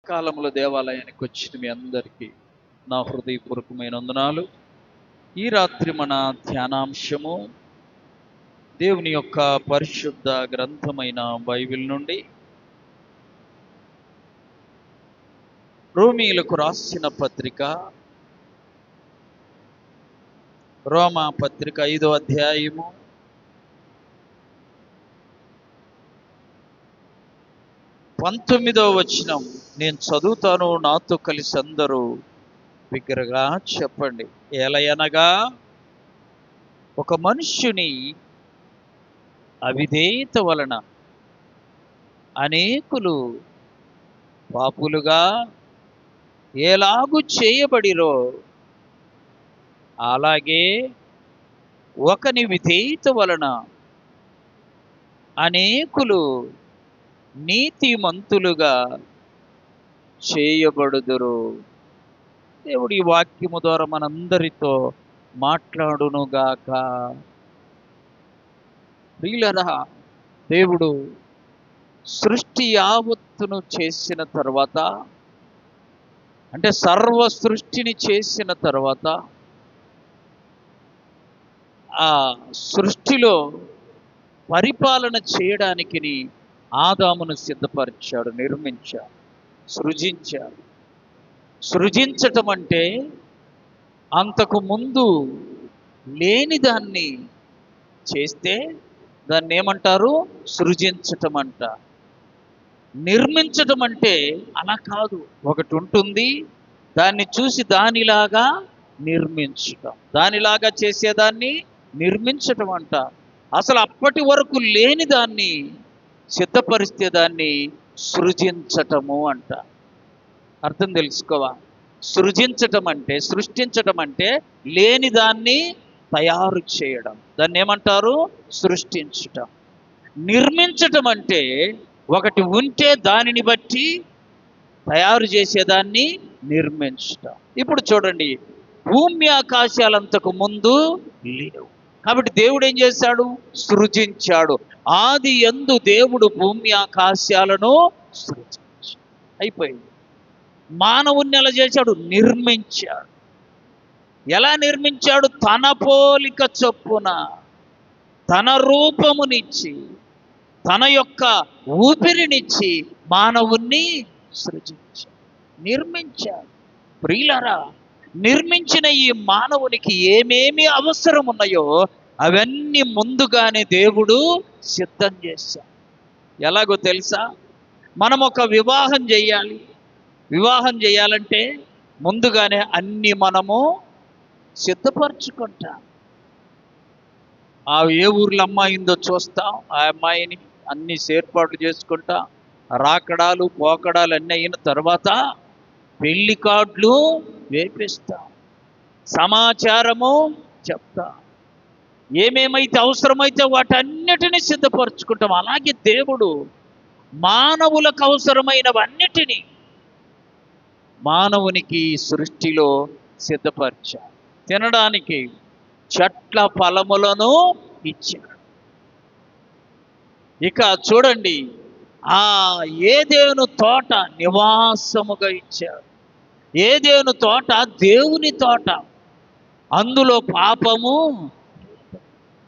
కాలంలో దేవాలయానికి వచ్చిన మీ అందరికీ నా హృదయపూర్వకమైన వందనాలు. ఈ రాత్రి మన ధ్యానాంశము దేవుని యొక్క పరిశుద్ధ గ్రంథమైన బైబిల్ నుండి రోమీయులకు రాసిన పత్రిక, రోమా పత్రిక 5వ అధ్యాయము 19వ వచనం నేను చదువుతాను. నాతో కలిసి అందరూ బిగ్గరగా చెప్పండి. ఏలయనగా ఒక మనుష్యుని అవిధేయత వలన అనేకులు పాపులుగా ఎలాగు చేయబడిరో, అలాగే ఒకని విధేయత వలన అనేకులు నీతిమంతులుగా చేయబడుదురు. దేవుడి ఈ వాక్యము ద్వారా మనందరితో మాట్లాడునుగాక. ప్రియులరా, దేవుడు సృష్టి యావత్తును చేసిన తర్వాత, అంటే సర్వ సృష్టిని చేసిన తర్వాత, ఆ సృష్టిలో పరిపాలన చేయడానికి ఆదామును సిద్ధపరిచాడు, నిర్మించాడు, సృజించాడు. సృజించటం అంటే అంతకు ముందు లేని దాన్ని చేస్తే దాన్ని ఏమంటారు? సృజించటం అంట. నిర్మించటం అంటే అలా కాదు, ఒకటి ఉంటుంది, దాన్ని చూసి దానిలాగా నిర్మించటం, దానిలాగా చేసేదాన్ని నిర్మించటం అంట. అసలు అప్పటి వరకు లేని దాన్ని సిద్ధపరిస్తే దాన్ని సృజించటము అంట. అర్థం తెలుసుకోవా? సృజించటం అంటే, సృష్టించటం అంటే లేని దాన్ని తయారు చేయడం, దాన్ని ఏమంటారు? సృష్టించటం. నిర్మించటం అంటే ఒకటి ఉంటే దానిని బట్టి తయారు చేసేదాన్ని నిర్మించటం. ఇప్పుడు చూడండి, భూమి ఆకాశాలంతకు ముందు లేవు, కాబట్టి దేవుడు ఏం చేశాడు? సృజించాడు. ఆది యందు దేవుడు భూమి ఆకాశాలను సృజించాడు. అయిపోయింది. మానవుణ్ణి ఎలా చేశాడు? నిర్మించాడు. ఎలా నిర్మించాడు? తన పోలిక చొప్పున, తన రూపమునిచ్చి, తన యొక్క ఊపిరినిచ్చి మానవుణ్ణి సృజించాడు, నిర్మించాడు. ప్రియులరా, నిర్మించిన ఈ మానవునికి ఏమేమి అవసరం ఉన్నాయో అవన్నీ ముందుగానే దేవుడు సిద్ధం చేశాడు. ఎలాగో తెలుసా? మనం ఒక వివాహం చేయాలి. వివాహం చేయాలంటే ముందుగానే అన్ని మనము సిద్ధపరచుకుంటాం. ఆ ఏ ఊర్లో అమ్మాయి ఉందో చూస్తాం, ఆ అమ్మాయిని అన్ని ఏర్పాట్లు చేసుకుంటాం. రాకడాలు పోకడాలు అన్నీ అయిన తర్వాత పెళ్లి కార్డులు వేపిస్తాం, సమాచారము చెప్తాం, ఏమేమైతే అవసరమైతే వాటన్నిటినీ సిద్ధపరచుకుంటాం. అలాగే దేవుడు మానవులకు అవసరమైనవన్నిటినీ మానవునికి సృష్టిలో సిద్ధపరిచాడు. తినడానికి చెట్ల ఫలములను ఇచ్చాడు. ఇక చూడండి, ఆ ఏదెను తోట నివాసముగా ఇచ్చాడు. ఏదెను తోట దేవుని తోట, అందులో పాపము,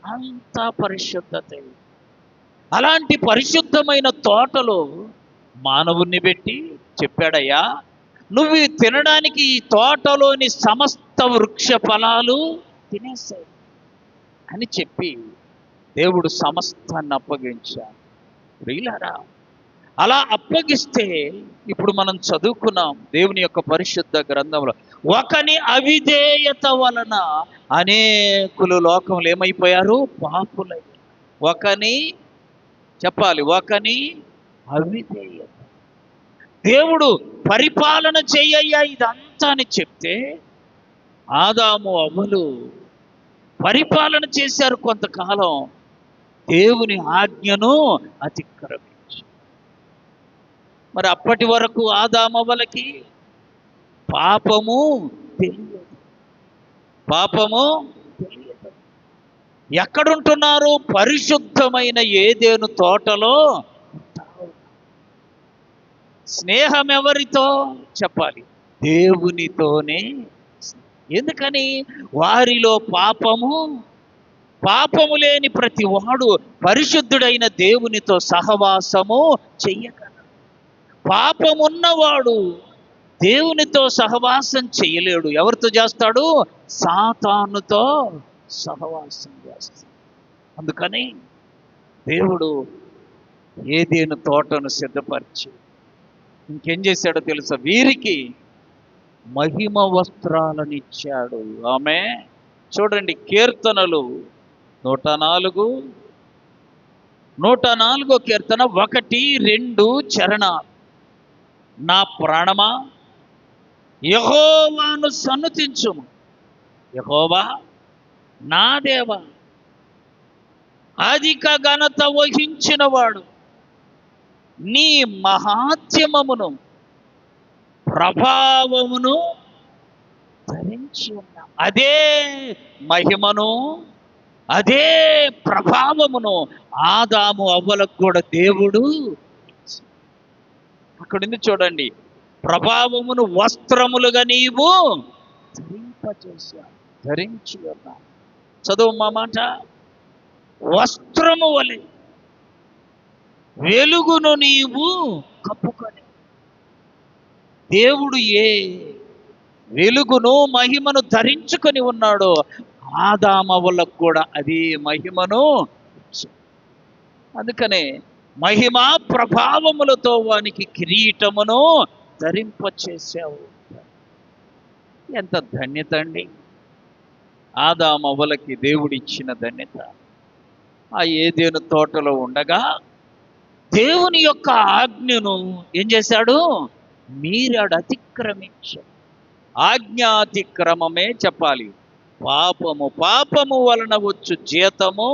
అంత పరిశుద్ధత. అలాంటి పరిశుద్ధమైన తోటలో మానవుణ్ణి పెట్టి చెప్పాడయ్యా, నువ్వు తినడానికి ఈ తోటలోని సమస్త వృక్ష ఫలాలు తినేసాయి అని చెప్పి దేవుడు సమస్తాన్ని అప్పగించాడు. ప్రియులారా, అలా అప్పగిస్తే ఇప్పుడు మనం చదువుకున్నాం దేవుని యొక్క పరిశుద్ధ గ్రంథంలో, ఒకని అవిధేయత వలన అనేకులు లోకంలో ఏమైపోయారు? పాపులై. ఒకని చెప్పాలి, ఒకని అవిధేయత. దేవుడు పరిపాలన చేయయ్యా ఇదంతా అని చెప్తే ఆదాము అవ్వలు పరిపాలన చేశారు కొంతకాలం, దేవుని ఆజ్ఞను అతిక్రమించి. మరి అప్పటి వరకు ఆదామవ్వలకి పాపము తెలియదు, పాపము తెలియదు. ఎక్కడుంటున్నారు? పరిశుద్ధమైన ఏదెను తోటలో. స్నేహం ఎవరితో చెప్పాలి? దేవునితోనే. ఎందుకని? వారిలో పాపము లేని ప్రతి వాడు పరిశుద్ధుడైన దేవునితో సహవాసము చెయ్యగలడు. పాపమున్నవాడు దేవునితో సహవాసం చెయ్యలేడు. ఎవరితో చేస్తాడు? సాతానుతో సహవాసం చేస్తాడు. అందుకని దేవుడు ఏదెను తోటను సిద్ధపరిచి ఇంకేం చేశాడో తెలుసా? వీరికి మహిమ వస్త్రాలను ఇచ్చాడు. ఆమె చూడండి, కీర్తనలు 104 కీర్తన 1, 2 చరణాలు. నా ప్రాణమా యెహోవాను సన్నుతించుము. యెహోవా నా దేవా, అధిక ఘనత వహించినవాడు, నీ మహాత్మ్యమును ప్రభావమును ధరించి ఉన్నా. అదే మహిమను, అదే ప్రభావమును ఆదాము అవ్వలకు కూడా దేవుడు అక్కడుంది చూడండి. ప్రభావమును వస్త్రములుగా నీవు ధరింపచేశావు, ధరించి ఉన్నా. చదువు మా మాట. వస్త్రము వలె వెలుగును నీవు కప్పుకొని. దేవుడు ఏ వెలుగును మహిమను ధరించుకొని ఉన్నాడో ఆదామవులకు కూడా అదే మహిమను. అందుకనే మహిమా ప్రభావములతో వానికి కిరీటమును ధరింపచేశావు. ఎంత ధన్యత అండి! ఆదామవ్వలకి దేవుడిచ్చిన ధన్యత. ఆ ఏదెను తోటలో ఉండగా దేవుని యొక్క ఆజ్ఞను ఏం చేశాడు? మీరాడు అతిక్రమించాడు. ఆజ్ఞాతిక్రమమే చెప్పాలి. పాపము వలన వచ్చు జీతము.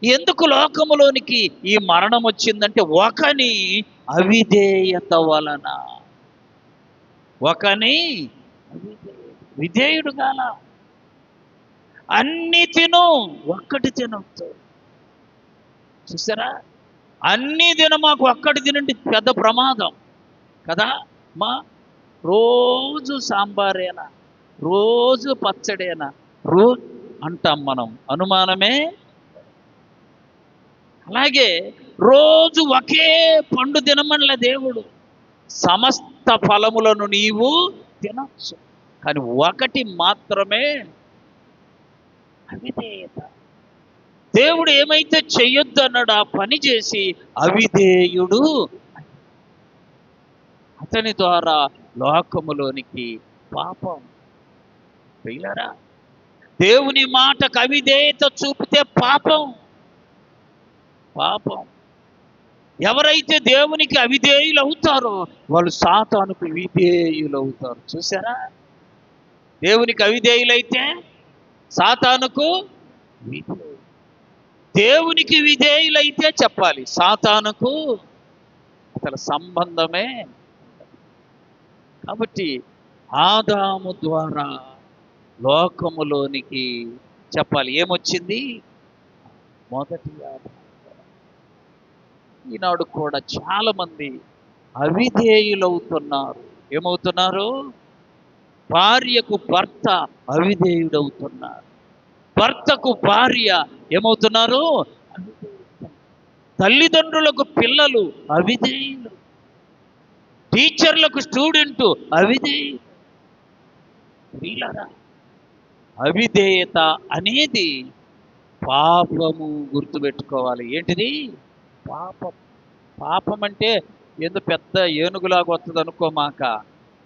ఎందుకు లోకములోనికి ఈ మరణం వచ్చిందంటే ఒకని అవిధేయత వలన. ఒకని విధేయుడు కాల. అన్ని తిను, ఒక్కటి తినొద్దు. చూసారా? అన్ని తిన, మాకు ఒక్కటి తినండి పెద్ద ప్రమాదం కదా. రోజు సాంబారేనా, రోజు పచ్చడేనా, రోజు అంటాం మనం. అనుమానమే. అలాగే రోజు ఒకే పండు తినమనలే దేవుడు. సమస్త ఫలములను నీవు తినచ్చు, కానీ ఒకటి మాత్రమే అవిధేయత. దేవుడు ఏమైతే చెయ్యొద్దు అన్నాడు ఆ పని చేసి అవిధేయుడు. అతని ద్వారా లోకములోనికి పాపం. ప్రియులారా, దేవుని మాటకు అవిధేయత చూపితే పాపం. ఎవరైతే దేవునికి అవిధేయులు అవుతారో వాళ్ళు సాతానుకు విధేయులు అవుతారు. చూసారా? దేవునికి అవిధేయులైతే సాతానుకు విధేయులు. దేవునికి విధేయులైతే చెప్పాలి సాతానుకు అసలు సంబంధమే. కాబట్టి ఆదాము ద్వారా లోకములోనికి చెప్పాలి ఏమొచ్చింది? మొదటి ఆదాము. ఈనాడు కూడా చాలా మంది అవిధేయులవుతున్నారు. ఏమవుతున్నారు? భార్యకు భర్త అవిధేయుడవుతున్నారు, భర్తకు భార్య ఏమవుతున్నారు? తల్లిదండ్రులకు పిల్లలు అవిధేయులు, టీచర్లకు స్టూడెంట్ అవిధేయులు. అవిధేయత అనేది పాపము. గుర్తుపెట్టుకోవాలి. ఏంటిది? పాపం అంటే ఏదో పెద్ద ఏనుగులాగా వస్తుంది అనుకోమాక.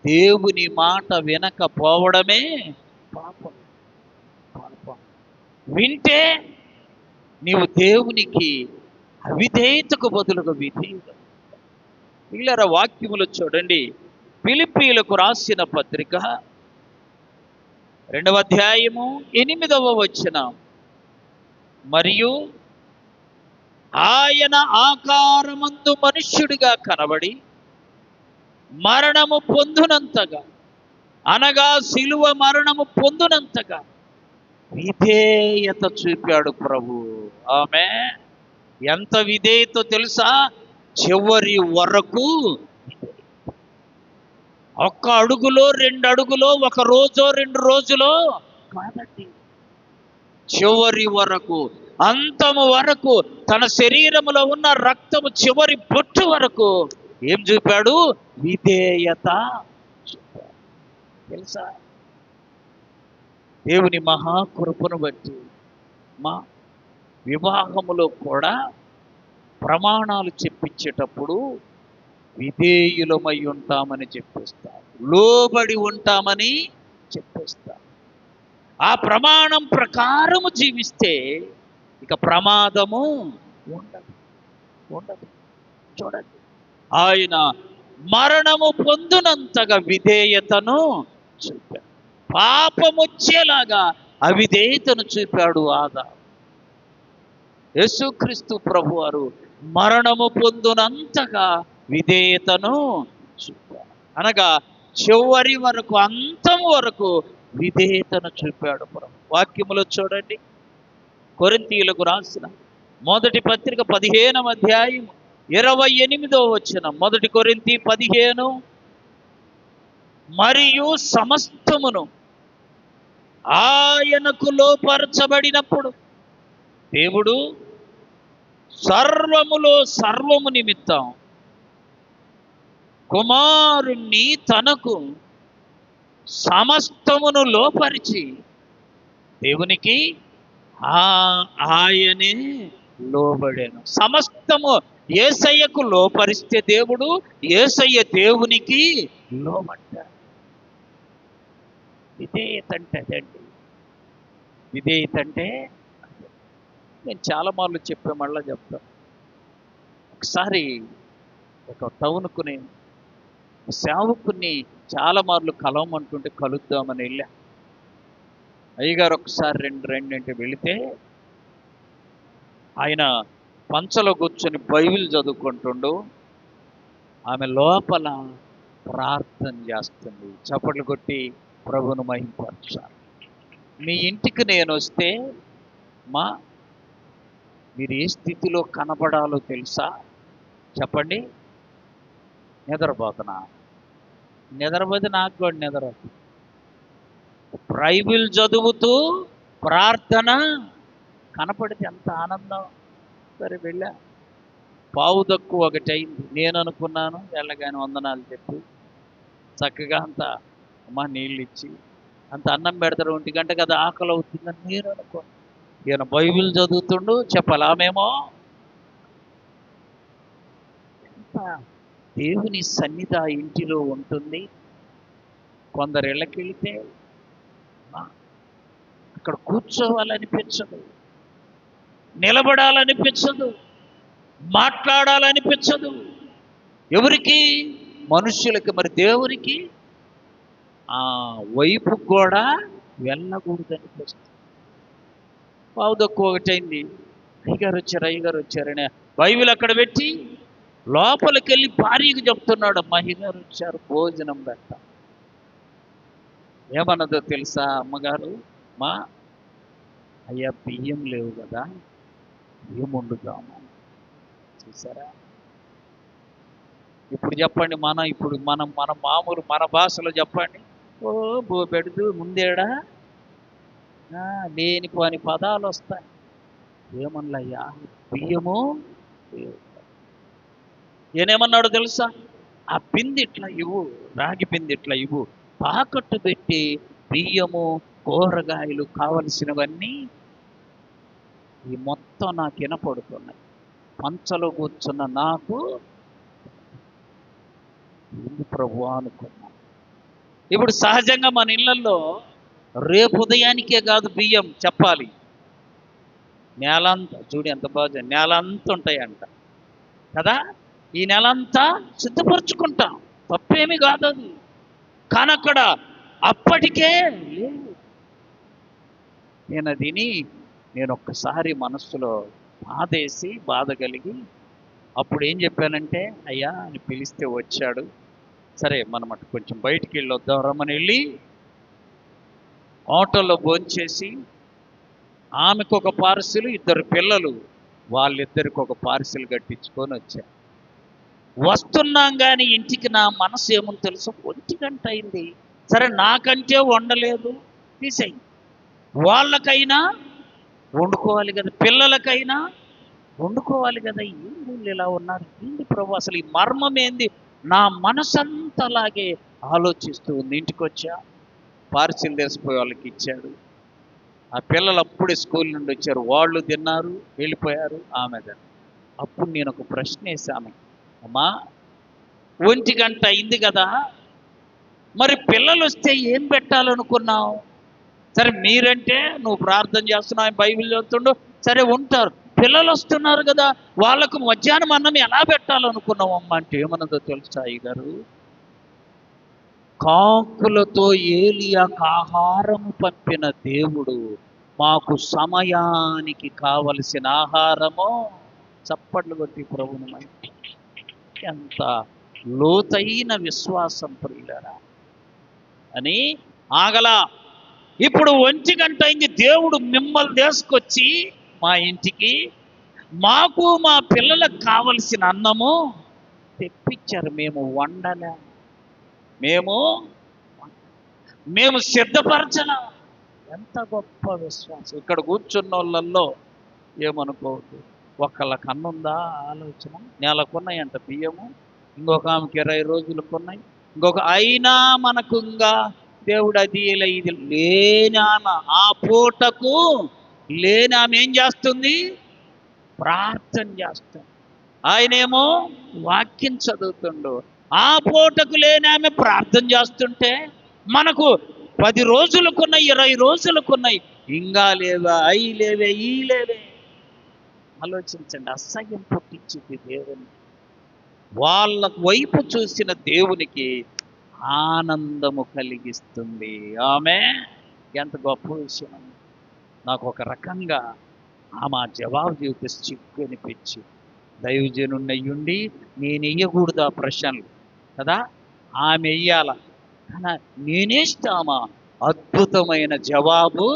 దేవుని మాట వినకపోవడమే పాపం. వింటే నీవు దేవునికి అవిధేయతకు బదులుగా విధేయుడు. పిల్లల వాక్యములు చూడండి. ఫిలిప్పీయులకు రాసిన పత్రిక 2వ అధ్యాయము 8వ వచనం. మరియు ఆయన ఆకారమందు మనుష్యుడిగా కనబడి మరణము పొందునంతగా, అనగా శిలువ మరణము పొందునంతగా విధేయత చూపాడు ప్రభు. ఆమె ఎంత విధేయత తెలుసా? చివరి వరకు. ఒక్క అడుగులో 2 అడుగులో, ఒక రోజో 2 రోజులో కాదండి. చివరి వరకు, అంతము వరకు, తన శరీరములో ఉన్న రక్తము చివరి బొట్టు వరకు ఏం చూపాడు? విధేయత చూపాడు. తెలుసా, దేవుని మహాకృపను బట్టి మా వివాహములో కూడా ప్రమాణాలు చెప్పించేటప్పుడు విధేయులమై ఉంటామని చెప్పేస్తారు, లోబడి ఉంటామని చెప్పేస్తారు. ఆ ప్రమాణం ప్రకారము జీవిస్తే ఇక ప్రమాదము ఉండదు. చూడండి, ఆయన మరణము పొందునంతగా విధేయతను చూపాడు. పాపమొచ్చేలాగా అవిధేయతను చూపాడు ఆదాము. యేసుక్రీస్తు ప్రభువారు మరణము పొందునంతగా విధేయతను చూపాడు. అనగా చివరి వరకు, అంతం వరకు విధేయతను చూపాడు ప్రభు. వాక్యములో చూడండి, కొరింథీయులకు రాసిన మొదటి పత్రిక 15వ అధ్యాయం 28వ వచనం. 1 కొరింథీ 15. మరియు సమస్తమును ఆయనకు లోపరచబడినప్పుడు దేవుడు సర్వములో సర్వము నిమిత్తం కుమారుణ్ణి తనకు సమస్తమును లోపరిచి దేవునికి ఆయనే లోబడెను. సమస్తము యేసయ్యకు లోపరిస్తే దేవుడు, యేసయ్య దేవునికి లోబడ్డాడు. విధేయత అంటే అదండి. విధేయత అంటే నేను చాలా మార్లు చెప్పే, మళ్ళా చెప్తాను. ఒకసారి ఒక టౌన్కు నేను సేవకుని చాలా మార్లు కలవమంటుంటే కలుద్దామని వెళ్ళా. అయ్యగారు ఒకసారి రెండు అంటే వెళితే ఆయన పంచలో కూర్చొని బైబిల్ చదువుకుంటుండు, ఆమె లోపల ప్రార్థన చేస్తుంది. చప్పట్లు కొట్టి ప్రభువును మహిమపరచాలి. మీ ఇంటికి నేను వస్తే మీరు ఏ స్థితిలో కనబడాలో తెలుసా? చెప్పండి. నిద్రపోతున్నా? నిద్రపోతే నాకు కూడా నిద్ర. బైబిల్ చదువుతూ ప్రార్థన కనపడితే ఎంత ఆనందం. సరే వెళ్ళా. 1:15 అయింది. నేను అనుకున్నాను వెళ్ళగానే వందనాలు చెప్పి చక్కగా అంత నీళ్ళు ఇచ్చి అంత అన్నం పెడతారు. 1 గంట కదా ఆకలి అవుతుందని నేను అనుకో. ఈయన బైబిల్ చదువుతుండు, చెప్పలామేమో. ఎంత దేవుని సన్నిధి ఆ ఇంటిలో ఉంటుంది. కొందరు ఇళ్ళకి వెళితే అక్కడ కూర్చోవాలనిపించదు, నిలబడాలనిపించదు, మాట్లాడాలనిపించదు. ఎవరికి? మనుష్యులకి. మరి దేవునికి ఆ వైపు కూడా వెళ్ళకూడదనిపిస్తుంది. 1:15 అయింది. అయ్యగారు వచ్చారని బైబిల్ అక్కడ పెట్టి లోపలికి వెళ్ళి భార్యకు చెప్తున్నాడు, అయ్యగారు వచ్చారు, భోజనం పెట్ట. ఏమన్నదో తెలుసా అమ్మగారు? అయ్యా బియ్యం లేవు కదా, బియ్యం వండుదాము. చూసారా? ఇప్పుడు చెప్పండి, మన మామూలు మన భాషలో చెప్పండి. పెడుతూ ముందేడా లేనిపోని పదాలు వస్తాయి. ఏమన్నయ్యా బియ్యము. నేనేమన్నాడు తెలుసా? ఆ పిండి ఇట్లా ఇవ్వు, రాగి పిండి ఇట్లా ఇవ్వు, తాకట్టు పెట్టి బియ్యము, కూరగాయలు కావలసినవన్నీ ఈ మొత్తం నాకు వినపడుతున్నాయి. పంచలో కూర్చున్న నాకు ఏంది ప్రభు అనుకున్నాను. ఇప్పుడు సహజంగా మన ఇళ్లలో రేపు ఉదయానికే కాదు బియ్యం చెప్పాలి, నెలంతా. చూడు ఎంత బాగా, నెలంతా ఉంటాయంట కదా. ఈ నెలంతా సిద్ధపరచుకుంటాం, తప్పేమి కాదు అది. కానీ అక్కడ అప్పటికే లేదు. నేను ఒక్కసారి మనస్సులో బాధ కలిగి అప్పుడు ఏం చెప్పానంటే, అయ్యా అని పిలిస్తే వచ్చాడు. సరే మనం అటు కొంచెం బయటికి వెళ్ళి వద్దాం రమ్మని వెళ్ళి ఆటోలో భోంచేసి ఆమెకు ఒక పార్సిల్, 2 పిల్లలు వాళ్ళిద్దరికి ఒక పార్సిల్ కట్టించుకొని వచ్చారు. వస్తున్నాం కానీ ఇంటికి నా మనసు ఏమో తెలుసు, 1 గంట అయింది. సరే నాకంటే వండలేదు, తీసేయి. వాళ్ళకైనా వండుకోవాలి కదా, పిల్లలకైనా వండుకోవాలి కదా. ఏం వీళ్ళు ఇలా ఉన్నారు, ఏంటి ప్రభు అసలు ఈ మర్మం ఏంది? నా మనసంతా అలాగే ఆలోచిస్తూ ఉంది. ఇంటికి వచ్చా, పార్సిల్ తెసిపోయి వాళ్ళకి ఇచ్చాడు. ఆ పిల్లలు అప్పుడే స్కూల్ నుండి వచ్చారు, వాళ్ళు తిన్నారు, వెళ్ళిపోయారు. ఆమె అప్పుడు నేను ఒక ప్రశ్న వేసాను, అమ్మా 1 గంట అయింది కదా, మరి పిల్లలు వస్తే ఏం పెట్టాలనుకున్నావు? సరే మీరంటే నువ్వు ప్రార్థన చేస్తున్నావు, బైబిల్ చదువుతుండు, సరే ఉంటారు. పిల్లలు వస్తున్నారు కదా, వాళ్ళకు మధ్యాహ్నం అన్నం ఎలా పెట్టాలనుకున్నావు అమ్మ అంటే ఏమన్నదో తెలుసా అయ్యగారు? కాకులతో ఏలియాకు ఆహారము పంపిన దేవుడు మాకు సమయానికి కావలసిన ఆహారము, చప్పట్లు కొట్టి ప్రభువుని, ఎంత లోతైన విశ్వాసం ప్రియులారా అని ఆగలా. ఇప్పుడు 1 గంట అయింది, దేవుడు మిమ్మల్ని తీసుకొచ్చి మా ఇంటికి మాకు మా పిల్లలకు కావలసిన అన్నము తెప్పించారు. మేము వండలే, మేము సిద్ధపరచలా. ఎంత గొప్ప విశ్వాసం! ఇక్కడ కూర్చున్న వాళ్ళల్లో ఏమనుకోవద్దు, ఒకళ్ళకి అన్నుందా ఆలోచన? నెలకున్నాయంట బియ్యము, ఇంకొక ఆమెకి 20 రోజులకున్నాయి, ఇంకొక అయినా మనకు ఇంకా దేవుడు అది ఇది లేని ఆమె, ఆ పూటకు లేని ఆమె ఏం చేస్తుంది? ప్రార్థన చేస్తుంది. ఆయనేమో వాక్యం చదువుతుండు. ఆ పూటకు లేని ఆమె ప్రార్థన చేస్తుంటే మనకు 10 రోజులకున్నాయి, 20 రోజులకున్నాయి, ఇంకా లేవా, అయి లేవే, ఈ లేవే. ఆలోచించండి, అసహ్యం పుట్టించింది దేవుని. వాళ్ళ వైపు చూసిన దేవునికి ఆనందము కలిగిస్తుంది. ఆమె ఎంత గొప్ప విషయం! నాకు ఒక రకంగా ఆమె జవాబు చెబితే సిగ్గు అనిపించి, దైవజనున్నయ్యుండి నేను వెయ్యకూడదు ఆ ప్రశ్నలు కదా, ఆమె వెయ్యాల, కానీ నేనేస్తామా అద్భుతమైన జవాబు,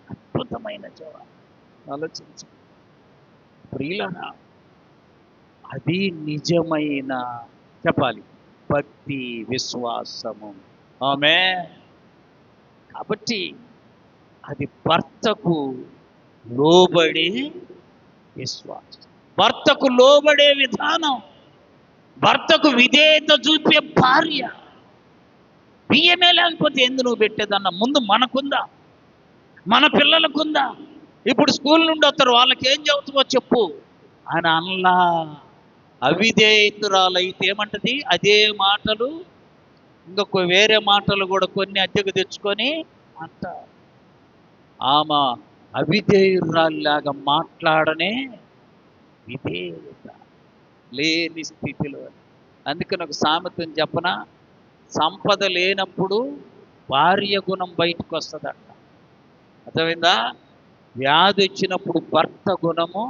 అద్భుతమైన జవాబు. ఆలోచించండి ప్రియులారా, అది నిజమైన చెప్పాలి భక్తి, విశ్వాసము. ఆమె కాబట్టి అది భర్తకు లోబడే విశ్వాసం, భర్తకు లోబడే విధానం, భర్తకు విధేయత చూపే భార్య. బియ్యమే లేకపోతే ఎందు నువ్వు పెట్టేదన్న ముందు మనకుందా, మన పిల్లలకుందా? ఇప్పుడు స్కూల్ నుండి వస్తారు, వాళ్ళకి ఏం చెబుతావో చెప్పు అని అనలా. అవిధేయతురాలైతే ఏమంటది? అదే మాటలు ఇంకొక వేరే మాటలు కూడా కొన్ని అద్దెకు తెచ్చుకొని అంట. ఆమె అవిధేయురాల్లాగా మాట్లాడనే విధేయత లేని స్థితిలో. అందుకని ఒక సామెతను చెప్పన, సంపద లేనప్పుడు భార్య గుణం బయటకు వస్తుందంట. అర్థమైందా? వ్యాధి వచ్చినప్పుడు భర్త గుణము,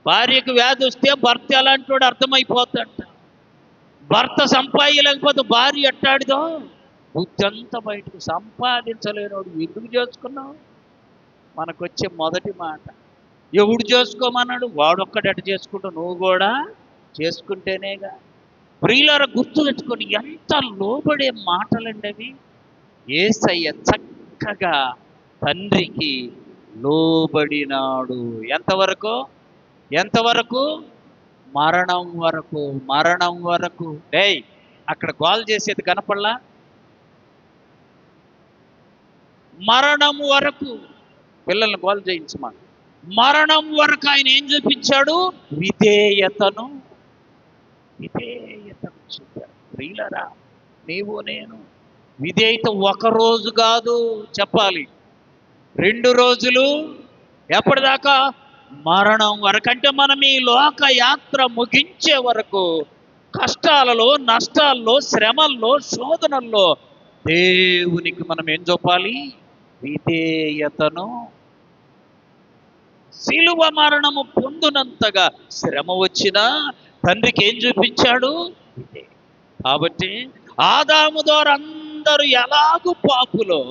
భార్యకు వ్యాధి వస్తే భర్త ఎలాంటి వాడు అర్థమైపోతుందంట. భర్త సంపాదించలేకపోతే భార్య ఎట్టాడిదో బుద్ధి అంతా బయటకు. సంపాదించలేనోడు ఎందుకు చేసుకున్నావు? మనకొచ్చే మొదటి మాట, ఎవడు చేసుకోమన్నాడు? వాడొక్కడట చేసుకుంటూ నువ్వు కూడా చేసుకుంటేనేగా. ప్రియులారా గుర్తు పెట్టుకొని, ఎంత లోబడే మాటలండి అవి. యేసయ్య చక్కగా తండ్రికి లోబడినాడు. ఎంతవరకు? మరణం వరకు. మరణం వరకు. డేయ్, అక్కడ గోల్ చేసేది కనపడలా? మరణం వరకు పిల్లల్ని గోల్ చేయించమా. మరణం వరకు ఆయన ఏం చూపించాడు? విధేయతను చూపాడు. ప్రియులారా, నీవు నేను విధేయత ఒక రోజు కాదు చెప్పాలి, 2 రోజులు, ఎప్పటిదాకా? మరణం వరకు. అంటే మనం ఈ లోక యాత్ర ముగించే వరకు కష్టాలలో, నష్టాల్లో, శ్రమల్లో, శోధనల్లో దేవునికి మనం ఏం చూపాలి? విధేయతను. శిలువ మరణము పొందునంతగా శ్రమ వచ్చినా తండ్రికి ఏం చూపించాడు? కాబట్టి ఆదాము ద్వారా అందరూ ఎలాగూ పాపులో,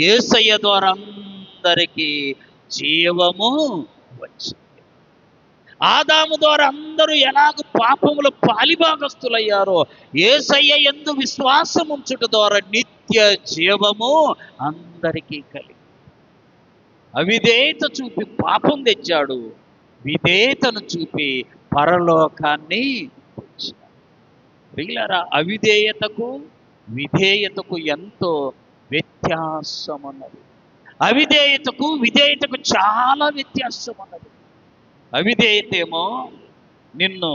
యేసయ్య ద్వారా అందరికీ జీవము వచ్చింది. ఆదాము ద్వారా అందరూ ఎలాగ పాపముల పాలిభాగస్తులయ్యారో, యేసయ్య యందు విశ్వాసం ఉంచుట ద్వారా నిత్య జీవము అందరికీ కలిగి. అవిధేయత చూపి పాపం తెచ్చాడు, విధేయతను చూపి పరలోకాన్ని తెచ్చాడు. ప్రియులారా, అవిధేయతకు విధేయతకు ఎంతో వ్యత్యాసం ఉన్నది. అవిధేయతకు విధేయతకు చాలా వ్యత్యాసం ఉన్నది. అవిధేయతేమో నిన్ను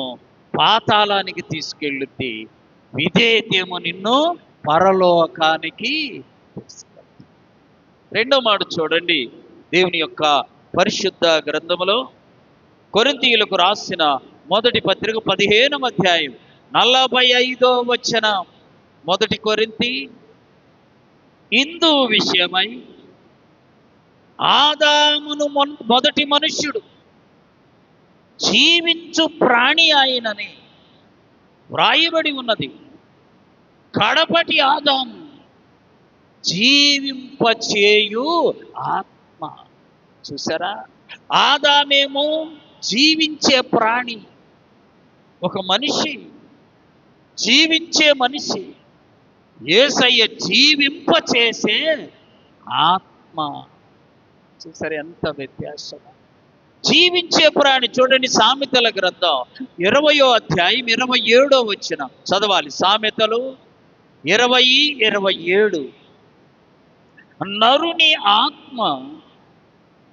పాతాళానికి తీసుకెళ్ళుద్ది, విధేయతేమో నిన్ను పరలోకానికి తీసుకెళ్తుంది. రెండో మాట చూడండి, దేవుని యొక్క పరిశుద్ధ గ్రంథములో కొరింథీయులకు రాసిన మొదటి పత్రిక 15వ అధ్యాయం 45వ వచనం. మొదటి కొరింథీ, ఇందు విషయమై ఆదామును మొదటి మనుష్యుడు జీవించు ప్రాణి ఆయనని వ్రాయబడి ఉన్నది. కడపటి ఆదాము జీవింపచేయు ఆత్మ. చూసారా, ఆదామేమో జీవించే ప్రాణి, ఒక మనిషి, జీవించే మనిషి. యేసయ్య జీవింపచేసే ఆత్మ. చూసారా ఎంత వ్యత్యాసం. జీవించే ప్రాణి. చూడండి, సామెతల గ్రంథం 20వ అధ్యాయం 27వ వచనం చదవాలి. సామెతలు 20:27. నరుని ఆత్మ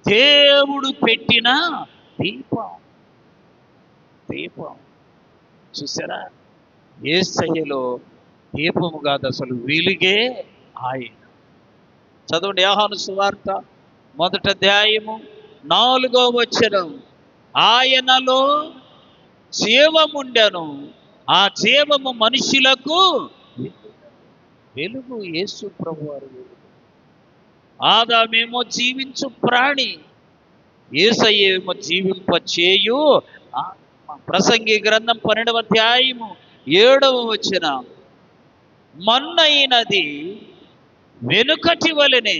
దేవుడు పెట్టిన దీపం. దీపం. చూసారా, యేసయ్యలో దీపము కాదు, అసలు వెలుగే ఆయన. చదవండి, యోహాను సువార్త 1వ అధ్యాయము 4వ వచనం. ఆయనలో జీవముండెను, ఆ జీవము మనుషులకు వెలుగు. యేసు ప్రభువారు వెలుగు. ఆదామేమో జీవించు ప్రాణి, యేసయ్యేమో జీవింపచేయు ఆత్మ. ప్రసంగి గ్రంథం 12వ అధ్యాయము 7వ వచనం. మన్నైనది వెనుకటి వలెనే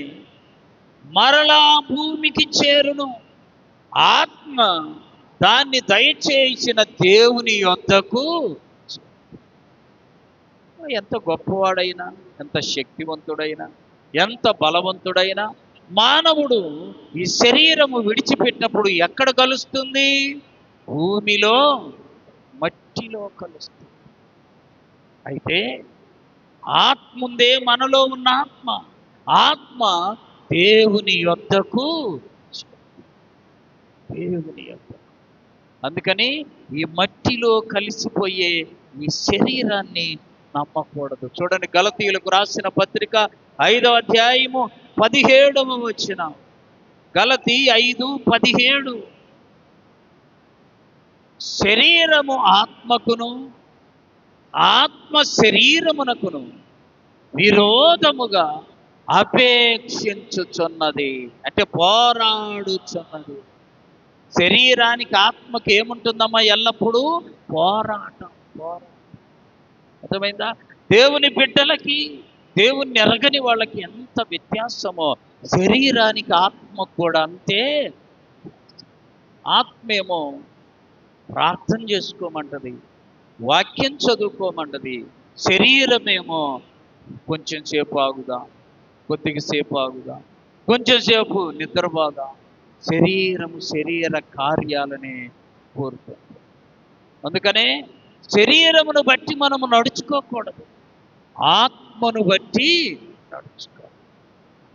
మరలా భూమికి చేరును, ఆత్మ దాన్ని దయచేసిన దేవుని యొద్దకు. ఎంత గొప్పవాడైనా, ఎంత శక్తివంతుడైనా, ఎంత బలవంతుడైనా మానవుడు ఈ శరీరము విడిచిపెట్టినప్పుడు ఎక్కడ కలుస్తుంది? భూమిలో, మట్టిలో కలుస్తుంది. అయితే ఆత్మ ఉందే, మనలో ఉన్న ఆత్మ, ఆత్మ దేవుని యొద్దకు, దేవుని యొద్ద. అందుకని ఈ మట్టిలో కలిసిపోయే ఈ శరీరాన్ని నమ్మకూడదు. చూడండి, గలతీయులకు రాసిన పత్రిక 5వ అధ్యాయము 17వ వచనం. గలతీ 5:17. శరీరము ఆత్మకును, ఆత్మ శరీరమునకును విరోధముగా అపేక్షించుచున్నది, అంటే పోరాడుచున్నది. శరీరానికి ఆత్మకి ఏముంటుందమ్మా? ఎల్లప్పుడూ పోరాటం. అర్థమైందా? దేవుని బిడ్డలకి, దేవుణ్ణి ఎరగని వాళ్ళకి ఎంత వ్యత్యాసమో, శరీరానికి ఆత్మకు కూడా అంతే. ఆత్మేమో ప్రార్థన చేసుకోమంటది, వాక్యం చదువుకోమంటది. శరీరమేమో కొంచెం సేపు ఆగుదా, కొద్దిగా సేపు ఆగుదా, కొంచెం సేపు నిద్రపోదా. శరీరము శరీర కార్యాలనే కోరుతుంది. అందుకనే శరీరమును బట్టి మనము నడుచుకోకూడదు, ఆత్మను బట్టి నడుచుకోవాలి.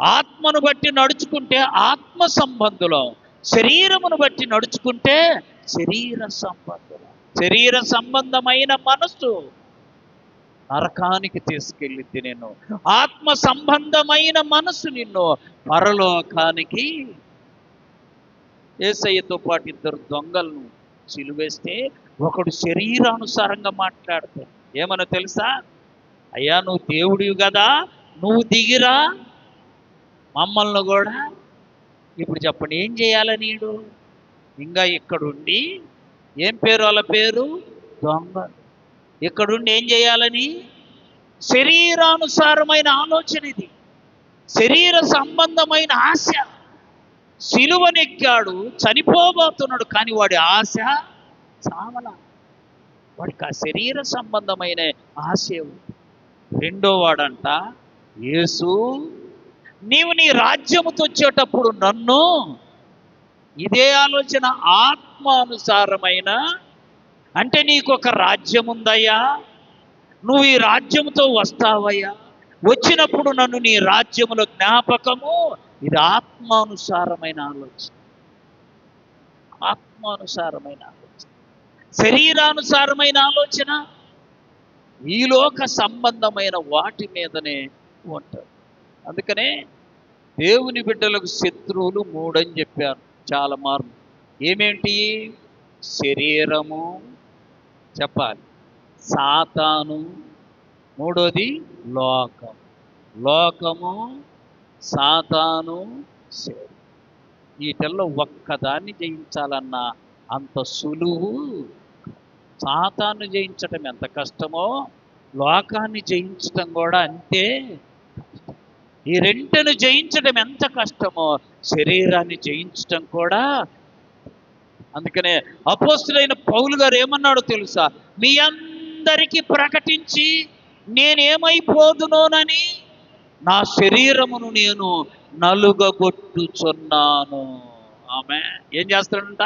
ఆత్మను బట్టి నడుచుకుంటే ఆత్మ సంబంధులం, శరీరమును బట్టి నడుచుకుంటే శరీర సంబంధులం. శరీర సంబంధమైన మనస్సు నరకానికి తీసుకెళ్ళిద్ది నిన్ను, ఆత్మ సంబంధమైన మనస్సు నిన్ను పరలోకానికి. యేసయ్యతో పాటు 2 దొంగలను సిలువేస్తే ఒకడు శరీరానుసారంగా మాట్లాడతాడు. ఏమన్నా తెలుసా? అయ్యా, నువ్వు దేవుడివి కదా, నువ్వు దిగిరా, మమ్మల్ని కూడా. ఇప్పుడు చెప్పండి, ఏం చేయాలి నీడు? ఇంకా ఇక్కడుండి, ఏం పేరు వాళ్ళ పేరు? దొంగలు. ఇక్కడుండి ఏం చేయాలని? శరీరానుసారమైన ఆలోచన ఇది, శరీర సంబంధమైన ఆశ, సిలువనెక్కాడు, చనిపోబోతున్నాడు, కానీ వాడి ఆశ చావల. వాడికి ఆ శరీర సంబంధమైన ఆశే ఉంది. రెండో వాడంట, యేసు నీవు నీ రాజ్యముతో వచ్చేటప్పుడు నన్ను, ఇదే ఆలోచన, ఆత్మానుసారమైన, అంటే నీకు ఒక రాజ్యం ఉందయ్యా, నువ్వు ఈ రాజ్యముతో వస్తావయ్యా, వచ్చినప్పుడు నన్ను నీ రాజ్యములో జ్ఞాపకము. ఇది ఆత్మానుసారమైన ఆలోచన. ఆత్మానుసారమైన ఆలోచన. శరీరానుసారమైన ఆలోచన ఈ లోక సంబంధమైన వాటి మీదనే ఉంటారు. అందుకనే దేవుని బిడ్డలకు శత్రువులు మూడని చెప్పారు చాలా మార్లు. ఏమేంటి? శరీరము, చెప్పాలి, సాతాను, మూడోది లోకం. లోకము, సాతాను, శరీరం. వీటిల్లో ఒక్కదాన్ని జయించాలన్న అంత సులువు. సాతాను జయించటం ఎంత కష్టమో లోకాన్ని జయించటం కూడా అంతే కష్టం. ఈ రెండును జయించడం ఎంత కష్టమో శరీరాన్ని జయించటం కూడా. అందుకనే అపోస్తులైన పౌలు గారు ఏమన్నాడో తెలుసా? మీ అందరికీ ప్రకటించి నేనేమైపోదునోనని నా శరీరమును నేను నలుగగొట్టుచున్నాను. ఆమె ఏం చేస్తాడంట?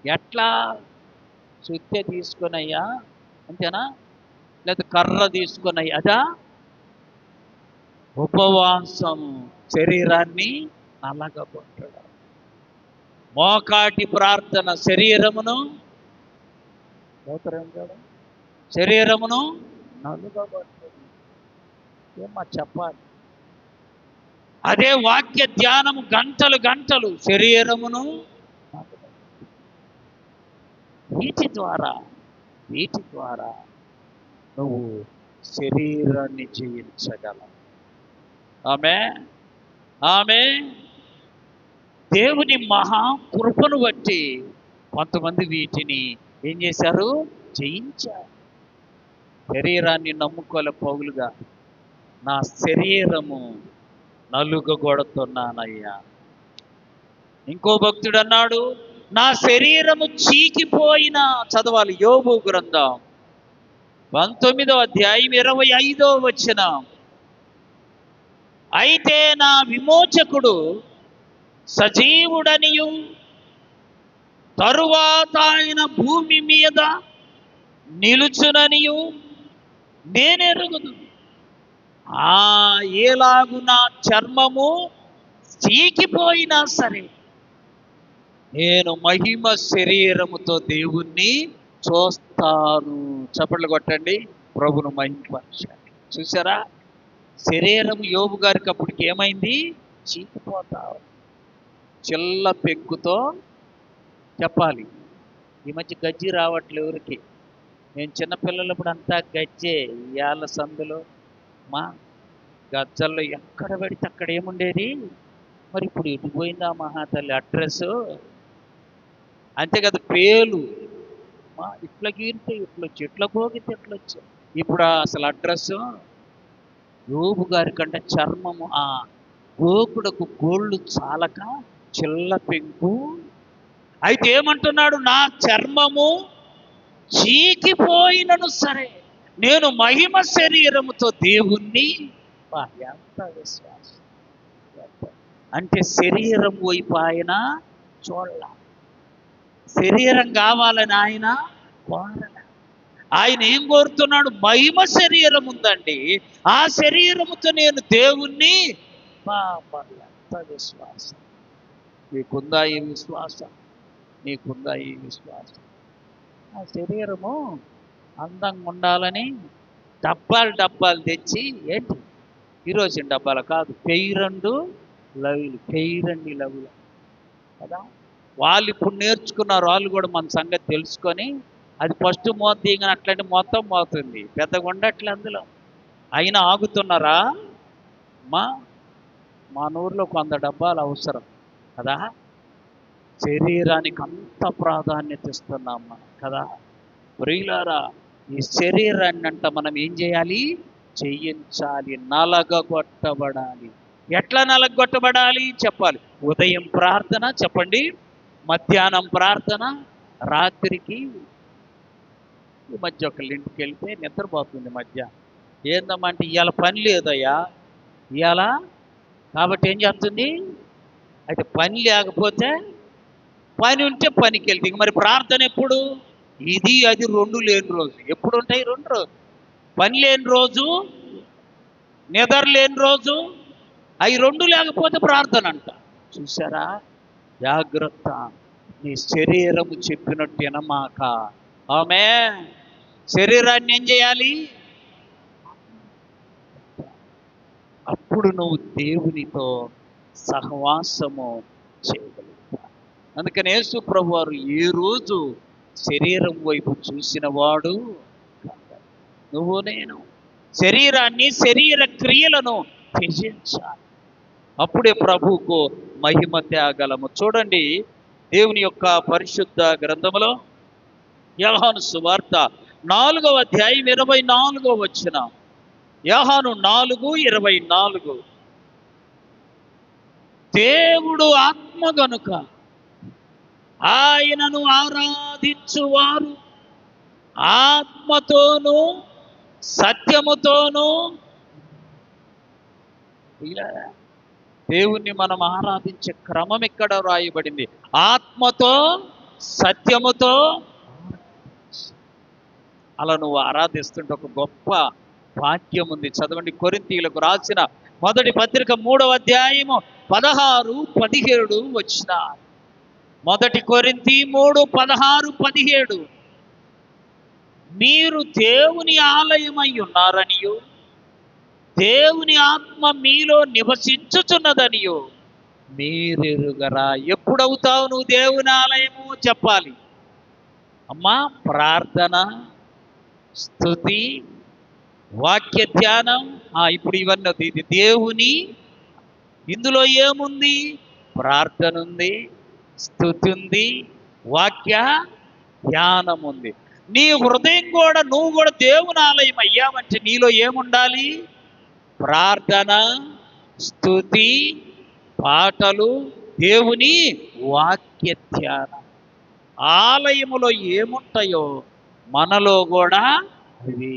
ఎట్లా? సుత్తె తీసుకొనయ్యా, అంతేనా? లేదా కర్ర తీసుకొనయ్యా, అదా? ఉపవాసం, శరీరాన్ని నలగగొట్టడం. మోకాటి ప్రార్థన, శరీరమును శరీరమును నలుగగొట్టడం. ఏమా చెప్పాలి? అదే వాక్య ధ్యానము గంటలు గంటలు, శరీరమును. వీటి ద్వారా నువ్వు శరీరాన్ని జయించగలవు. ఆమె దేవుని మహా కృపను బట్టి కొంతమంది వీటిని ఏం చేశారు? జయించారు. శరీరాన్ని నమ్ముకోలే పౌలుగా. నా శరీరము నలుగగొడుతున్నానయ్యా. ఇంకో భక్తుడు అన్నాడు, నా శరీరము చీకిపోయిన, చదవాలి యోబు గ్రంథం 19వ అధ్యాయం 25వ వచనం. అయితే నా విమోచకుడు సజీవుడనియు తరువాత ఆయన భూమి మీద నిలుచుననియు నేనెరుగుదును. ఏలాగు నా చర్మము చీకిపోయినా సరే నేను మహిమ శరీరముతో దేవుణ్ణి చూస్తాను. చప్పట్లు కొట్టండి, ప్రభును మహిమపరచండి. చూసారా? శరీరం యోబు గారికి అప్పటికి ఏమైంది? చీకిపోతావు. చిల్ల పెంకుతో, చెప్పాలి, ఈ మధ్య గజ్జి రావట్లేదు ఎవరికి. నేను చిన్నపిల్లలప్పుడు అంతా గజ్జే. ఇవాళ సందులో మా గజ్జల్లో ఎక్కడ పెడితే అక్కడ ఏముండేది. మరి ఇప్పుడు ఎటుపోయిందా మహాతల్లి అడ్రస్? అంతే కదా, పేలు ఇట్లా గీరితే ఇట్లొచ్చి, ఇట్లా పోగితే ఇట్లొచ్చు. ఇప్పుడు అసలు అడ్రస్ యోబు గారి కంటే చర్మము, ఆ గోకుడకు గోళ్ళు చాలక చిల్ల పెంకు. అయితే ఏమంటున్నాడు? నా చర్మము చీకిపోయినను సరే నేను మహిమ శరీరముతో దేవుణ్ణి. ఎంత విశ్వాసం! అంటే శరీరం వైపు ఆయన చూడాల. శరీరం కావాలని ఆయన కోరల. ఆయన ఏం కోరుతున్నాడు? మహిమ శరీరం ఉందండి, ఆ శరీరముతో నేను దేవుణ్ణి. ఎంత విశ్వాసం! నీకుందా ఈ విశ్వాసం? నీకుందా ఈ విశ్వాసం? ఆ శరీరము అందంగా ఉండాలని డబ్బాలు తెచ్చి, ఏంటి ఈరోజు డబ్బాలు కాదు, పెయిరండి లవ్లు కదా. వాళ్ళు ఇప్పుడు నేర్చుకున్నారు, వాళ్ళు కూడా మన సంగతి తెలుసుకొని అది ఫస్ట్ మోత దిగని అట్లాంటి మొత్తం మోతుంది, పెద్దగా ఉండట్లే అందులో. అయినా ఆగుతున్నారా? మా ఊర్లో 100 డబ్బాలు అవసరం కదా. శరీరానికి అంత ప్రాధాన్యత ఇస్తున్నాం మనం కదా. ప్రియులారా, ఈ శరీరాన్ని అంట మనం ఏం చేయాలి? జయించాలి, నలగగొట్టబడాలి. ఎట్లా నలగొట్టబడాలి చెప్పాలి. ఉదయం ప్రార్థన చెప్పండి, మధ్యాహ్నం ప్రార్థన, రాత్రికి ఈ మధ్య ఒకళ్ళ ఇంటికి వెళ్తే నిద్రపోతుంది మధ్యాహ్నం. ఏందమ్మా అంటే ఇవాళ పని లేదయ్యా ఇవాళ, కాబట్టి ఏం చేస్తుంది, అయితే పని లేకపోతే పని ఉంటే పనికి వెళ్తే మరి ప్రార్థన ఎప్పుడు, ఇది అది రెండు లేని రోజు. ఎప్పుడు ఉంటాయి రెండు రోజు, పని లేని రోజు, నిద్ర లేని రోజు, అవి రెండు లేకపోతే ప్రార్థన అంట. చూసారా, జాగ్రత్త, నీ శరీరము చెప్పినట్టు వినమాక. ఆమె శరీరాన్ని ఏం చేయాలి, అప్పుడు నువ్వు దేవునితో సహవాసము చేయగలుగుతావు. అందుకని యేసు ప్రభు వారు ఏ రోజు శరీరం వైపు చూసిన వాడు కాదు. నువ్వు నేను శరీరాన్ని, శరీర క్రియలను త్యజించాలి, అప్పుడే ప్రభువుకు మహిమ తేగలము. చూడండి, దేవుని యొక్క పరిశుద్ధ గ్రంథములో యోహాను సువార్త 4వ అధ్యాయం 24వ వచనం. యోహాను 4:24. దేవుడు ఆత్మ గనుక ఆయనను ఆరాధించువారు ఆత్మతోనూ సత్యముతోనూ. దేవుణ్ణి మనం ఆరాధించే క్రమం ఇక్కడ రాయబడింది, ఆత్మతో సత్యముతో. అలా నువ్వు ఆరాధిస్తుంటే ఒక గొప్ప వాక్యం ఉంది, చదవండి. కొరింథీయులకు రాసిన మొదటి పత్రిక 3వ అధ్యాయము 16-17 వచ్చిన. మొదటి కొరింథీ 3:16-17. మీరు దేవుని ఆలయమై ఉన్నారనియు దేవుని ఆత్మ మీలో నివసించుచున్నదనియు మీరెరుగరా. ఎప్పుడవుతావు నువ్వు దేవుని ఆలయము చెప్పాలి అమ్మా? ప్రార్థన, స్తుతి, వాక్య ధ్యానం. ఇప్పుడు ఇవన్నీ ఇది దేవుని. ఇందులో ఏముంది? ప్రార్థన ఉంది, స్తుతి ఉంది, వాక్య ధ్యానం ఉంది. నీ హృదయం కూడా, నువ్వు కూడా దేవుని ఆలయం అయ్యావంటే నీలో ఏముండాలి? ప్రార్థన, స్తుతి, పాటలు, దేవుని వాక్య ధ్యానం. ఆలయములో ఏముంటాయో మనలో కూడా అవి.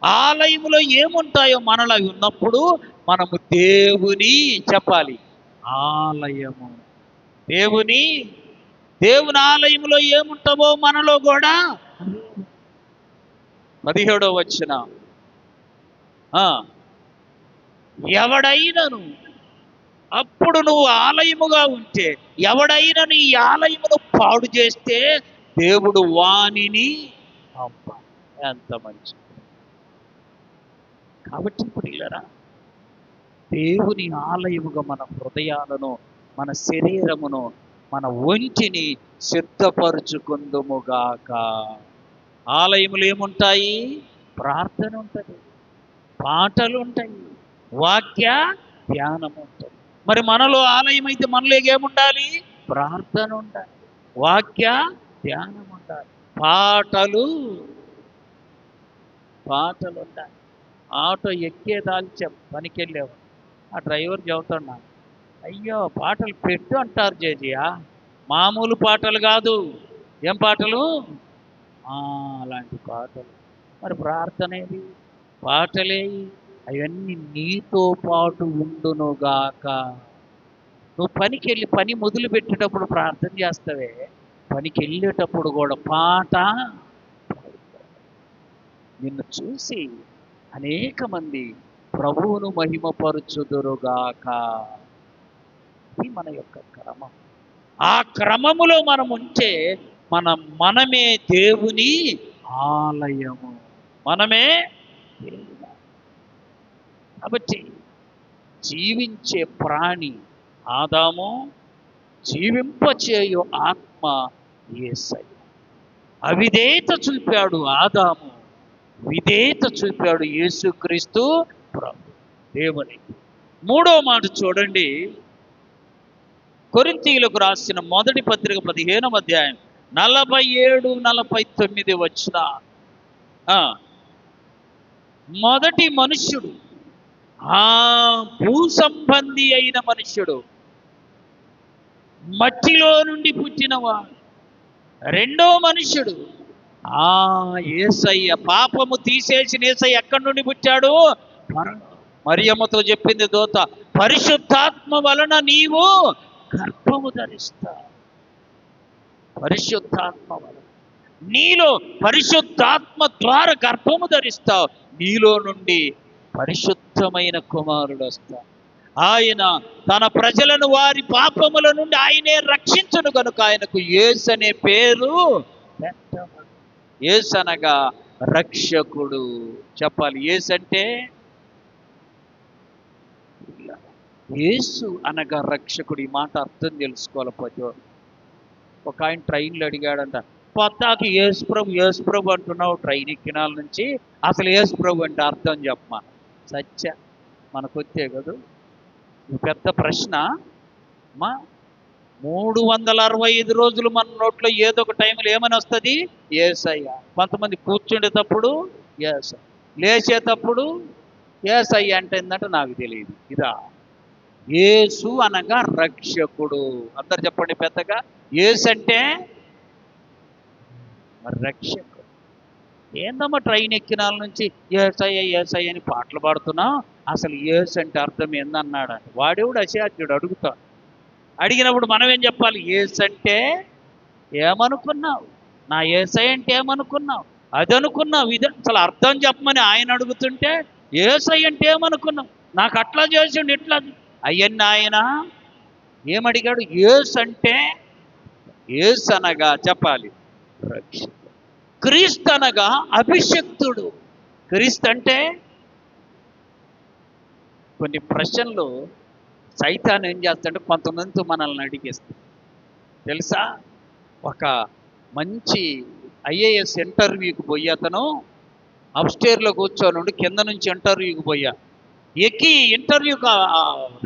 ఆలయములో ఏముంటాయో మనలో అవి ఉన్నప్పుడు మనము దేవుని చెప్పాలి ఆలయము. దేవుని ఆలయములో ఏముంటావో మనలో కూడా. 17వ వచనం. ఎవడైనను, అప్పుడు నువ్వు ఆలయముగా ఉంటే, ఎవడైనను ఈ ఆలయమును పాడు చేస్తే దేవుడు వానిని పంప. ఎంత మంచి. కాబట్టి ఇప్పుడు ఇలారా, దేవుని ఆలయముగా మన హృదయాలను, మన శరీరమును, మన ఒంటిని సిద్ధపరుచుకుందుముగాక. ఆలయములు ఏముంటాయి? ప్రార్థన ఉంటుంది, పాటలు ఉంటాయి, వాక్య ధ్యానం ఉంటుంది. మరి మనలో ఆలయం అయితే మనలో ఏముండాలి? ప్రార్థన ఉండాలి, వాక్య ధ్యానం ఉండాలి, పాటలు ఉండాలి. ఆటో ఎక్కేదాల్చాం, పనికి వెళ్ళావు, ఆ డ్రైవర్ చెబుతున్నా, అయ్యో పాటలు పెట్టు అంటారు జేజియా, మామూలు పాటలు కాదు. ఏం పాటలు? అలాంటి పాటలు. మరి ప్రార్థన ఏది? పాటలే. అవన్నీ నీతో పాటు ఉండునుగాక. నువ్వు పనికి వెళ్ళి పని మొదలు పెట్టేటప్పుడు ప్రార్థన చేస్తావే, పనికి వెళ్ళేటప్పుడు కూడా పాట. నిన్ను చూసి అనేక మంది ప్రభువును మహిమపరచుదురుగాక. ఇది మన యొక్క క్రమం. ఆ క్రమములో మనం ఉంటే మనమే దేవుని ఆలయము, మనమే దేవుని. కాబట్టి జీవించే ప్రాణి ఆదాము, జీవింపచేయు ఆత్మ యేసయ్య. అవిధేయత చూపాడు ఆదాము, విధేయత చూపాడు యేసుక్రీస్తు ప్రభు దేవునికి. 3వ మాట చూడండి, కొరింథీయులకు రాసిన మొదటి పత్రిక 15వ అధ్యాయం 47-49 వచ్చిన. మొదటి మనుష్యుడు ఆ భూ సంబంధి అయిన మనుష్యుడు, మట్టిలో నుండి పుట్టినవాడు, రెండో మనుష్యుడు ఆ యేసయ్య. పాపము తీసేసిన యేసయ్య ఎక్కడి నుండి పుట్టాడు? మరియమ్మతో చెప్పింది దూత, పరిశుద్ధాత్మ వలన నీవు గర్భము ధరిస్తావు. పరిశుద్ధాత్మ వలన నీలో, పరిశుద్ధాత్మ ద్వారా గర్భము ధరిస్తావు. నీలో నుండి పరిశుద్ధమైన కుమారుడు వస్తాడు. ఆయన తన ప్రజలను వారి పాపముల నుండి ఆయనే రక్షించును కనుక ఆయనకు యేసు అనే పేరు పెట్టబడింది. యేసు అనగా రక్షకుడు. చెప్పాలి, యేసు అంటే, యేసు అనగా రక్షకుడు. ఈ మాట అర్థం తెలుసుకోవాలి ప్రతి ఒక్కరు. ఒక ఆయన ట్రైన్లో అడిగాడంట, పొద్దాకి యేసు ప్రభు అంటున్నావు ట్రైన్ ఎక్కినాల నుంచి, అసలు యేసు ప్రభు అంటే అర్థం చెప్పమా. సత్య మనకొచ్చే కదా పెద్ద ప్రశ్న. మా 365 రోజులు మన నోట్లో ఏదో ఒక టైంలో ఏమని వస్తుంది? యేసయ్య. కొంతమంది కూర్చుండేటప్పుడు యేసయ్య, లేచేటప్పుడు యేసయ్య అంటే ఏంటంటే నాకు తెలియదు. ఇదా యేసు అనగా రక్షకుడు. అందరు చెప్పండి పెద్దగా, యేసు అంటే రక్షకుడు. ఏందమ్మా ట్రైన్ ఎక్కినాల నుంచి యేసయ్య యేసయ్య అని పాటలు పాడుతున్నావు, అసలు యేసు అంటే అర్థం ఏందన్నాడు. వాడేవుడు అశాధ్యుడు అడుగుతాడు. అడిగినప్పుడు మనం ఏం చెప్పాలి? యేసు అంటే ఏమనుకున్నావు? నా యేసయ్య అంటే ఏమనుకున్నావు? అది అనుకున్నావు, ఇది అసలు అర్థం చెప్పమని ఆయన అడుగుతుంటే యేసయ్య అంటే ఏమనుకున్నావు? నాకు అట్లా చేసిండు ఇట్లా అయ్యన్ని ఆయన ఏమడిగాడు? యేసు అంటే, యేసు అనగా చెప్పాలి రక్షకుడు. క్రీస్తు అనగా అభిషక్తుడు. క్రీస్తు అంటే కొన్ని ప్రశ్నలు సైతాన్ ఏం చేస్తాడంటే కొంతమందితో మనల్ని అడిగేస్తాడు తెలుసా. ఒక మంచి ఐఏఎస్ ఇంటర్వ్యూకి పోయి అతను అప్స్టేర్లో కూర్చొని కింద నుంచి ఇంటర్వ్యూకి పోయా, ఎక్కి ఇంటర్వ్యూకి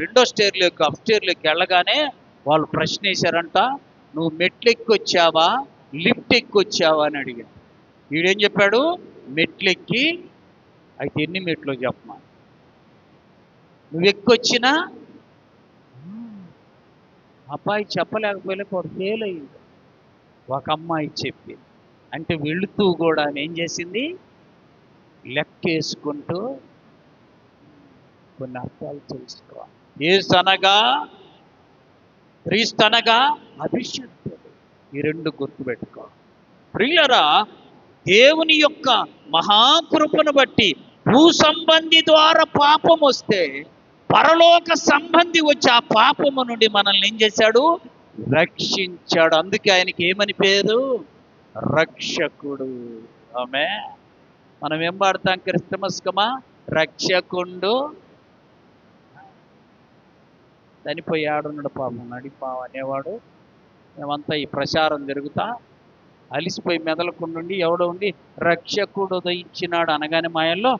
రెండో స్టేర్లోకి అప్స్టేర్లోకి వెళ్ళగానే వాళ్ళు ప్రశ్న వేశారంట, నువ్వు మెట్లు ఎక్కొచ్చావా లిఫ్ట్ ఎక్కొచ్చావా అని అడిగాడు. వీడేం చెప్పాడు? మెట్లెక్కి. అయితే ఎన్ని మెట్లు చెప్పమా. నువ్వు ఎక్కొచ్చినా అబ్బాయి చెప్పలేకపోలే, ఫెయిల్ అయ్యింది. ఒక అమ్మాయి చెప్పింది. అంటే వెళుతూ కూడా ఏం చేసింది? లెక్కేసుకుంటూ కొన్ని అర్థాలు తెలుసుకోవాలి. యేసు అనగా, క్రీస్తు అనగా అభిషక్తుడు. ఈ రెండు గుర్తుపెట్టుకో ప్రియులరా. దేవుని యొక్క మహాకృపను బట్టి భూ సంబంధి ద్వారా పాపం వస్తే పరలోక సంబంధి వచ్చి ఆ పాపము నుండి మనల్ని ఏం చేశాడు? రక్షించాడు. అందుకే ఆయనకి ఏమని పేరు? రక్షకుడు. ఆమె మనం ఏం పాడతాం క్రిస్టమస్ కమా? రక్షకుండు చనిపోయాడున్నాడు పాపం నడిపావు అనేవాడు. మేమంతా ఈ ప్రచారం జరుగుతా అలిసిపోయి మెదలకుండి ఎవడో ఉండి రక్షకుడు ఇచ్చినాడు అనగానే మాయల్లో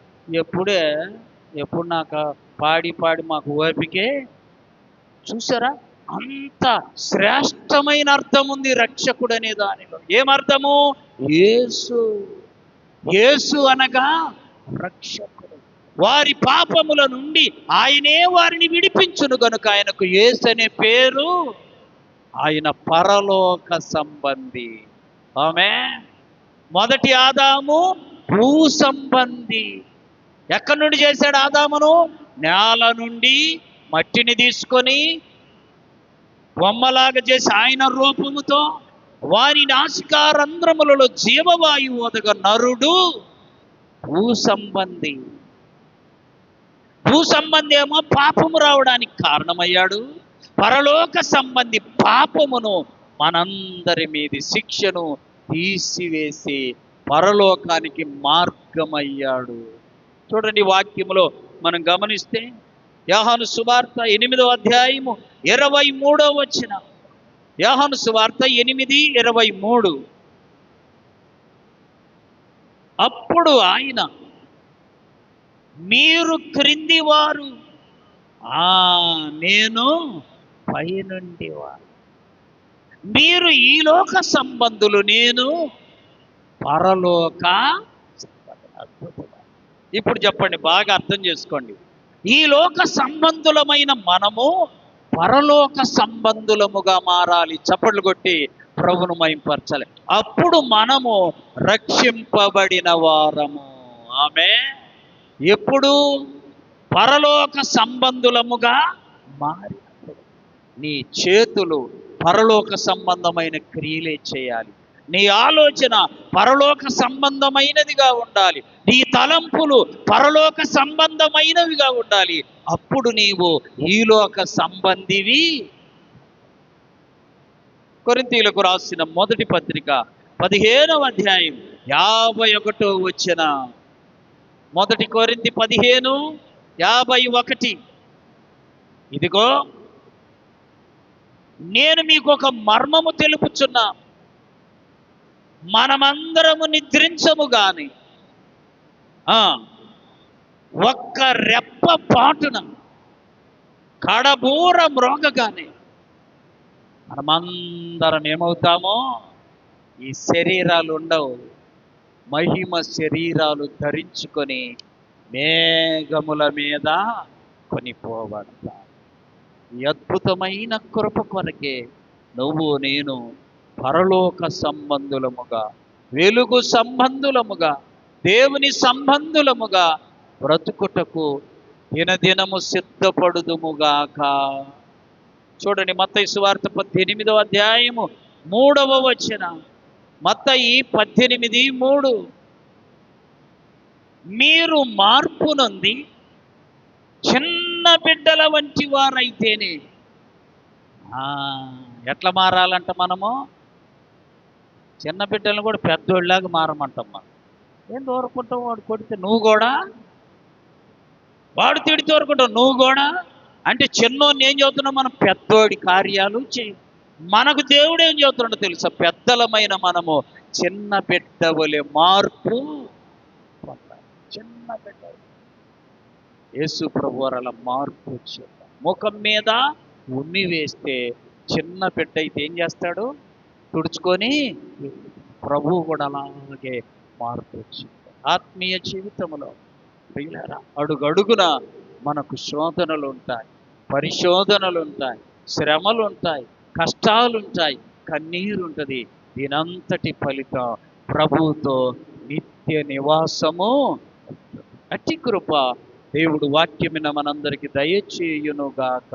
ఎప్పుడు నాకు పాడి మాకు ఓపికే. చూసారా, అంత శ్రేష్టమైన అర్థం ఉంది రక్షకుడు అనే దానిలో. ఏమర్థము? యేసు. యేసు అనగా రక్షకుడు. వారి పాపముల నుండి ఆయనే వారిని విడిపించును గనుక ఆయనకు యేసు అనే పేరు. ఆయన పరలోక సంబంధి. ఆమె మొదటి ఆదాము భూ సంబంధి. ఎక్కడి నుండి చేశాడు ఆదామును? నేల నుండి మట్టిని తీసుకొని బొమ్మలాగా చేసి ఆయన రూపముతో వారి నాసికారంధ్రములలో జీవవాయువు వదగ నరుడు భూ సంబంధి. భూ సంబంధి ఏమో పాపము రావడానికి కారణమయ్యాడు. పరలోక సంబంధి పాపమును మనందరి మీది శిక్షను తీసివేసి పరలోకానికి మార్గమయ్యాడు. చూడండి వాక్యములో మనం గమనిస్తే యోహాను సువార్త 8వ అధ్యాయము 23వ వచనం. యోహాను సువార్త 8:23. అప్పుడు ఆయన, మీరు క్రింది వారు, నేను పైనుండి వారు. మీరు ఈ లోక సంబంధులు, నేను పరలోక సంబంధులు. అద్భుతం. ఇప్పుడు చెప్పండి, బాగా అర్థం చేసుకోండి. ఈ లోక సంబంధులమైన మనము పరలోక సంబంధులముగా మారాలి. చప్పట్లు కొట్టి ప్రభును మహింపరచాలి. అప్పుడు మనము రక్షింపబడిన వారము. ఆమె ఎప్పుడు పరలోక సంబంధులముగా మారినప్పుడు. నీ చేతులు పరలోక సంబంధమైన క్రియలే చేయాలి. నీ ఆలోచన పరలోక సంబంధమైనదిగా ఉండాలి. నీ తలంపులు పరలోక సంబంధమైనవిగా ఉండాలి. అప్పుడు నీవు ఈలోక సంబంధివి. కొరింథీయులకు రాసిన మొదటి పత్రిక 15వ అధ్యాయం 51వ వచన. మొదటి కొరింథీ 15:51. ఇదిగో నేను మీకు ఒక మర్మము తెలుపుచున్నా, మనమందరము నిద్రించము గాని ఒక్క రెప్ప పాటున కడబూర మ్రోగగానే మనమందరం ఏమవుతామో, ఈ శరీరాలు ఉండవు, మహిమ శరీరాలు ధరించుకొని మేఘముల మీద కొనిపోబడతా. ఈ అద్భుతమైన కృప కొరకే నువ్వు నేను పరలోక సంబంధులముగా, వెలుగు సంబంధులముగా, దేవుని సంబంధులముగా బ్రతుకుటకు దినదినము సిద్ధపడుదుముగాక. చూడండి, మత్తయి సువార్త 18వ అధ్యాయము 3వ వచన. మత్తయి 18:3. మీరు మార్పు నొంది చిన్న బిడ్డల వంటి వారైతేనే. ఎట్లా మారాలంట మనము? చిన్న బిడ్డలను కూడా పెద్దోళ్ళలాగా మారమంటమ్మా. ఏం దూరకుంటావు? వాడు కొడితే నువ్వు కూడా, వాడు తిడితే ఊరుకుంటావు నువ్వు కూడా. అంటే చిన్నోడిని ఏం చెబుతున్నావు? మనం పెద్దోడి కార్యాలు చేయి. మనకు దేవుడు ఏం చెబుతున్నాడో తెలుసా? పెద్దలమైన మనము చిన్న బిడ్డ వలె మార్పు పొందాలి. చిన్న బిడ్డ యేసు ప్రభువారు అలా మార్పు వచ్చేది. ముఖం మీద ఉమ్మి వేస్తే చిన్న బిడ్డ అయితే ఏం చేస్తాడు? తుడుచుకొని. ప్రభువు కూడా అలాగే మార్పు వచ్చింది. ఆత్మీయ జీవితంలో ప్రియులారా, అడుగడుగున మనకు శోధనలు ఉంటాయి, పరిశోధనలు ఉంటాయి, శ్రమలు ఉంటాయి, కష్టాలు ఉంటాయి, కన్నీరు ఉంటుంది. దీనంతటి ఫలితం ప్రభువుతో నిత్య నివాసము. అట్టి కృప దేవుడు వాక్యమిన మనందరికీ దయచేయునుగాక.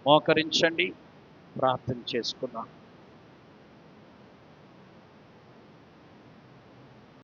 మోకరించండి, ప్రార్థన చేసుకుందాం.